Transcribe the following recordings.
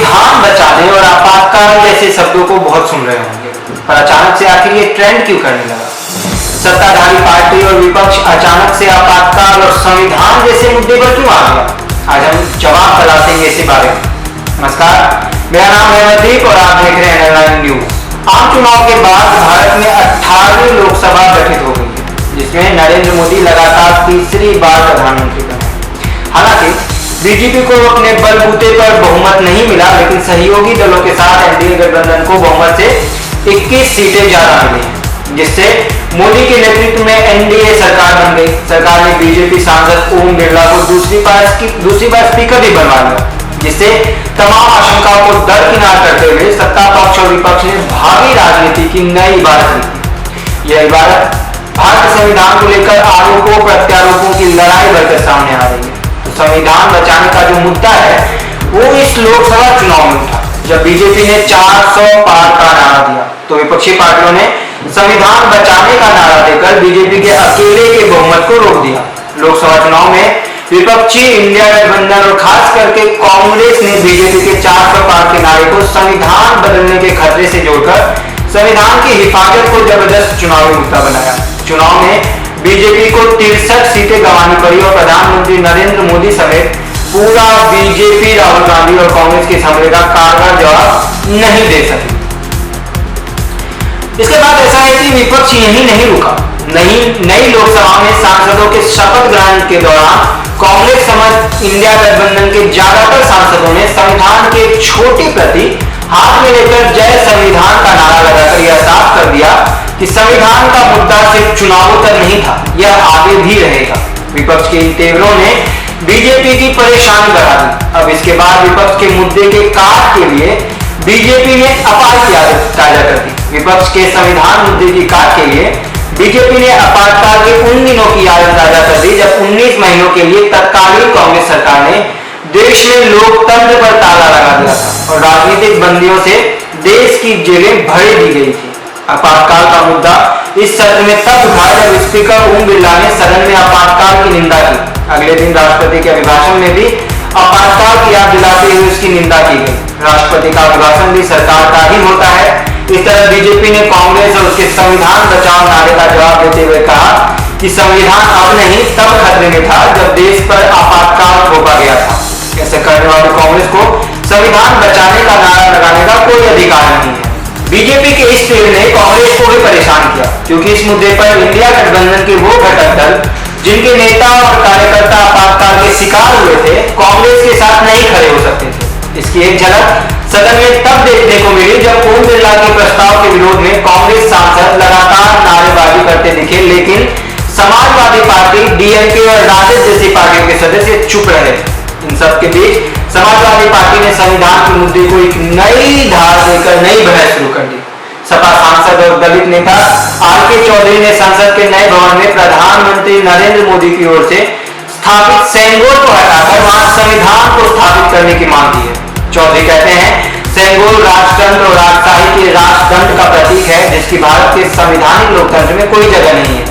संविधान बचाने और आपातकाल जैसे शब्दों को बहुत सुन रहे होंगे, पर अचानक से आखिर ये ट्रेंड क्यों करने लगा? सत्ताधारी पार्टी और विपक्ष अचानक से आपातकाल और संविधान जैसे मुद्दे पर क्यों आ गया? आज हम जवाब तलाशेंगे इसी बारे में। नमस्कार, मेरा नाम है अमरदीप और आप देख रहे हैं एनएल न्यूज। आम चुनाव के बाद भारत में 18वीं लोकसभा गठित हो गई है, जिसमें नरेंद्र मोदी लगातार तीसरी बार प्रधानमंत्री बने। हालांकि बीजेपी को अपने बलबूते पर बहुमत नहीं मिला, लेकिन सहयोगी दलों के साथ एनडीए गठबंधन को बहुमत से 21 सीटें ज्यादा मिली हैं, जिससे मोदी के नेतृत्व में एनडीए सरकार बन गई। सरकार ने बीजेपी सांसद ओम बिरला को दूसरी बार स्पीकर भी बनवा लिया, जिससे तमाम आशंकाओं को दरकिनार करते हुए सत्ता पक्ष और विपक्ष ने भावी राजनीति की नई इबारत लिखी। यह इबारत भारतीय संविधान को लेकर आरोपों प्रत्यारोपों की लड़ाई बढ़कर सामने आ रही है। तो संविधान बचाने का जो मुद्दा है वो इस लोकसभा चुनाव में उठा, जब बीजेपी ने 400 पार का नारा दिया, तो विपक्षी पार्टियों ने संविधान बचाने का नारा देकर बीजेपी के अकेले के बहुमत को रोक दिया। लोकसभा चुनाव में विपक्षी इंडिया गठबंधन और खास करके कांग्रेस ने बीजेपी के 400 पार के नारे को संविधान बदलने के खतरे से जोड़कर संविधान की हिफाजत को जबरदस्त चुनावी मुद्दा बनाया। चुनाव में बीजेपी को 63 सीटें गंवानी पड़ी और प्रधानमंत्री नरेंद्र मोदी समेत पूरा बीजेपी राहुल गांधी और कांग्रेस के हमले का कारगर जवाब नहीं दे सके। इसके बाद ऐसा है कि विपक्ष यही नहीं रुका। नई लोकसभा में सांसदों के शपथ ग्रहण के दौरान कांग्रेस समेत इंडिया गठबंधन के ज्यादातर सांसदों ने संविधान की एक छोटी प्रति हाथ में लेकर जय संविधान का नारा लगाकर यह साफ कर दिया कि संविधान का मुद्दा सिर्फ चुनावों तक नहीं था, यह आगे भी रहेगा। विपक्ष के इन तेवरों ने बीजेपी की परेशानी बढ़ा दी। अब इसके बाद विपक्ष के मुद्दे के काट के लिए बीजेपी ने अपार की आदत ताजा कर दी। विपक्ष के संविधान मुद्दे की काट के लिए बीजेपी ने आपातकाल के उन दिनों की आदत ताजा कर दी जब 19 महीनों के लिए तत्कालीन कांग्रेस सरकार ने देश में लोकतंत्र पर ताला लगा दिया था और राजनीतिक बंदियों से देश की जेलें भर दी गई थी। आपातकाल का मुद्दा इस सत्र में तब उठा जब स्पीकर ओम बिरला ने सदन में आपातकाल की निंदा की। अगले दिन राष्ट्रपति के अभिभाषण में भी आपातकाल की याद दिलाते हुए उसकी निंदा की गई। राष्ट्रपति का अभिभाषण भी सरकार का ही होता है। इस तरह बीजेपी ने कांग्रेस और उसके संविधान बचाओ नारे का जवाब देते हुए कहा कि संविधान अब नहीं तब खतरे में था जब देश पर आपातकाल थोपा गया था। ऐसा करने वाले कांग्रेस को संविधान बचाने का नारा लगाने का कोई अधिकार नहीं है। बीजेपी के इस तीर ने कांग्रेस को भी परेशान किया, क्योंकि इस मुद्दे पर इंडिया गठबंधन के वो घटक दल जिनके नेता और कार्यकर्ता आपातकाल के शिकार हुए थे, कांग्रेस के साथ नहीं खड़े हो सकते थे। इसकी एक झलक सदन में तब देखने को मिली जब ओम बिरला के प्रस्ताव के विरोध में कांग्रेस सांसद लगातार नारेबाजी करते दिखे, लेकिन समाजवादी पार्टी, डीएमके और राजद जैसी पार्टियों के सदस्य चुप रहे। इन सब के बीच समाजवादी पार्टी ने संविधान के मुद्दे को एक नई धार देकर नई बहस शुरू कर दी। सपा सांसद और दलित नेता आर.के. चौधरी ने संसद के नए भवन में प्रधानमंत्री नरेंद्र मोदी की ओर से स्थापित सेंगोल को हटाकर वहां संविधान को स्थापित करने की मांग की है। चौधरी कहते हैं, सेंगोल राजतंत्र और राजशाही के राजदंड का प्रतीक है, जिसकी भारत के संवैधानिक लोकतंत्र में कोई जगह नहीं है।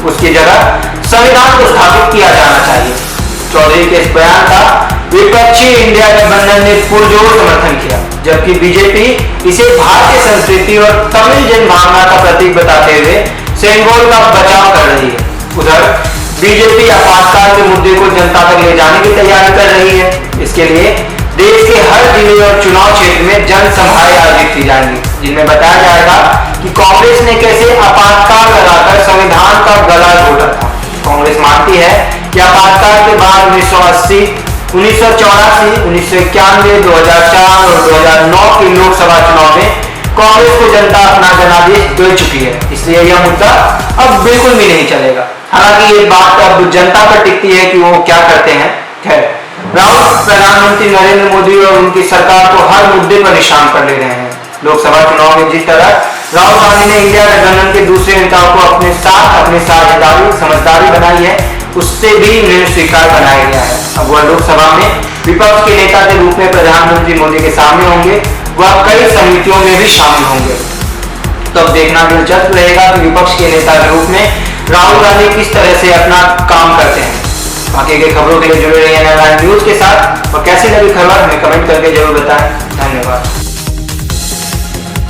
उसकी जगह संविधान को स्थापित किया जाना चाहिए। चौधरी के इस बयान का विपक्षी इंडिया गठबंधन ने पुरजोर समर्थन किया, जबकि बीजेपी इसे भारतीय संस्कृति और तमिल जनभावना का प्रतीक बताते हुए सेंगोल का बचाव कर रही है। उधर बीजेपी आपातकाल के मुद्दे को जनता तक ले जाने की तैयारी कर रही है। इसके लिए देश के हर जिले और चुनाव क्षेत्र में जनसभाएं आयोजित की जाएंगी, जिनमें बताया जाएगा कि कांग्रेस ने कैसे आपातकाल लगाकर संविधान का गला घोटा था। कांग्रेस मानती है कि आपातकाल के बाद 1980, 1984, 1991, 2004 और 2009 के लोकसभा चुनाव में कांग्रेस को जनता अपना जनादेश दे चुकी है, इसलिए यह मुद्दा अब बिल्कुल भी नहीं चलेगा। हालांकि ये बात अब जनता पर टिकती है कि वो क्या करते हैं। खैर, राहुल प्रधानमंत्री नरेंद्र मोदी और उनकी सरकार को हर मुद्दे पर निशान पर ले रहे हैं। लोकसभा चुनाव में जिस तरह राहुल गांधी ने इंडिया गठबंधन के दूसरे नेताओं को अपने साझेदारी समझदारी बनाई है, उससे भी उन्हें स्वीकार बनाया गया है। अब वह लोकसभा में विपक्ष के नेता के रूप में प्रधानमंत्री मोदी के सामने होंगे, वह कई समितियों में भी शामिल होंगे। तब देखना दिलचस्प रहेगा कि विपक्ष के नेता के रूप में राहुल गांधी किस तरह से अपना काम करते हैं। बाकी के खबरों के लिए जुड़े रहिए एनएल न्यूज के साथ और कैसी लगी खबर हमें कमेंट करके जरूर बताएं। धन्यवाद।